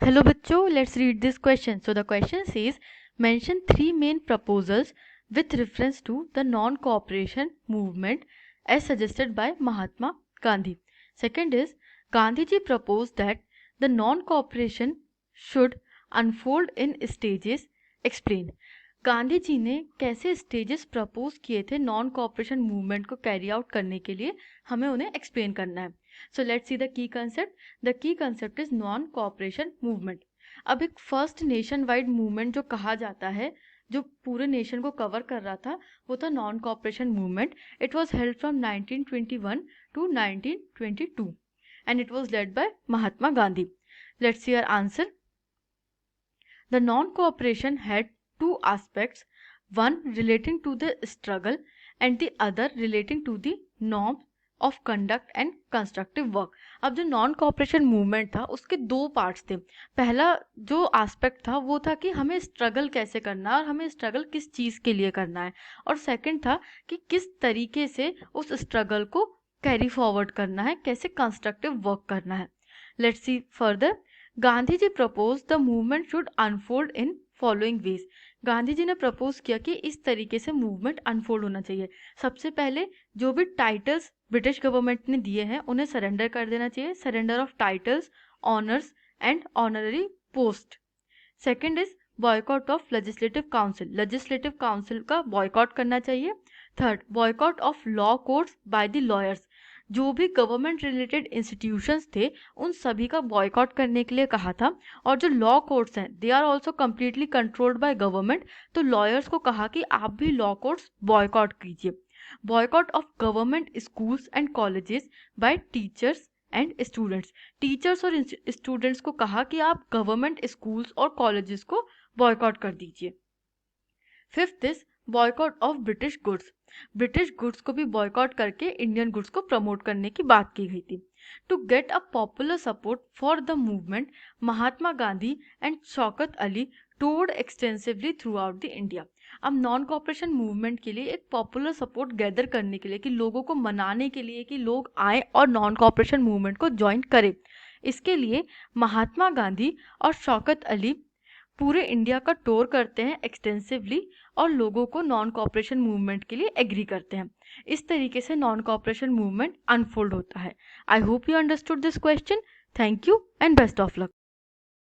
Hello bachcho, let's read this question. So the question says mention three main proposals with reference to the non-cooperation movement as suggested by Mahatma Gandhi. Second is Gandhiji proposed that the non-cooperation should unfold in stages. Explain. Gandhi ji ने कैसे stages propose किए थे non cooperation movement को carry out करने के लिए, हमें उन्हें एक्सप्लेन करना है. So let's see the key concept. The key concept is non cooperation movement. अब एक फर्स्ट नेशन वाइड मूवमेंट जो कहा जाता है, जो पूरे नेशन को कवर कर रहा था, वो था non cooperation movement. It was held from 1921 to 1922 and it was led by Mahatma Gandhi. Let's see our answer. The non-cooperation had two aspects, one relating to the struggle and the other relating to the norms of conduct and constructive work. अब जो non cooperation movement था उसके दो parts थे. पहला जो aspect था वो था कि हमें स्ट्रगल कैसे करना है और हमें स्ट्रगल किस चीज़ के लिए करना है, और सेकंड था कि किस तरीके से उस स्ट्रगल को कैरी फॉरवर्ड करना है, कैसे कंस्ट्रक्टिव वर्क करना है. Let's see further. Gandhi ji propose the movement should unfold in following ways. Gandhi ji ने प्रपोज किया कि इस तरीके से मूवमेंट अनफोल्ड होना चाहिए. सबसे पहले जो भी टाइटल्स ब्रिटिश गवर्नमेंट ने दिए हैं उन्हें सरेंडर कर देना चाहिए. Surrender of titles, honours and honorary post. Second is boycott of legislative council. Legislative council का बॉयकॉट करना चाहिए. Third, boycott of law courts by the lawyers. जो भी गवर्नमेंट रिलेटेड इंस्टीट्यूशंस थे उन सभी का बॉयकॉट करने के लिए कहा था. और जो लॉ कोर्ट्स हैं they are also completely controlled by government, तो लॉयर्स को कहा कि आप भी लॉ कोर्ट्स बॉयकॉट कीजिए. Boycott of government schools and colleges by teachers and students. Teachers और स्टूडेंट्स को कहा कि आप गवर्नमेंट स्कूल्स और कॉलेजेस को बॉयकॉट कर दीजिए. Fifth is boycott of British goods. British goods को भी बॉयकॉट करके इंडियन गुड्स को प्रमोट करने की बात की गई थी. To get a popular support for the movement, Mahatma Gandhi and Shaukat Ali toured extensively throughout the India. अब नॉन कॉपरेशन मूवमेंट के लिए एक पॉपुलर सपोर्ट गैदर करने के लिए, कि लोगों को मनाने के लिए कि लोग आए और नॉन कॉपरेशन मूवमेंट को ज्वाइन करें, इसके लिए महात्मा गांधी और शौकत अली पूरे इंडिया का टूर करते हैं एक्सटेंसिवली और लोगों को नॉन कॉपरेशन मूवमेंट के लिए एग्री करते हैं. इस तरीके से नॉन कॉपरेशन मूवमेंट अनफोल्ड होता है. I hope you understood this question. Thank you and best of luck.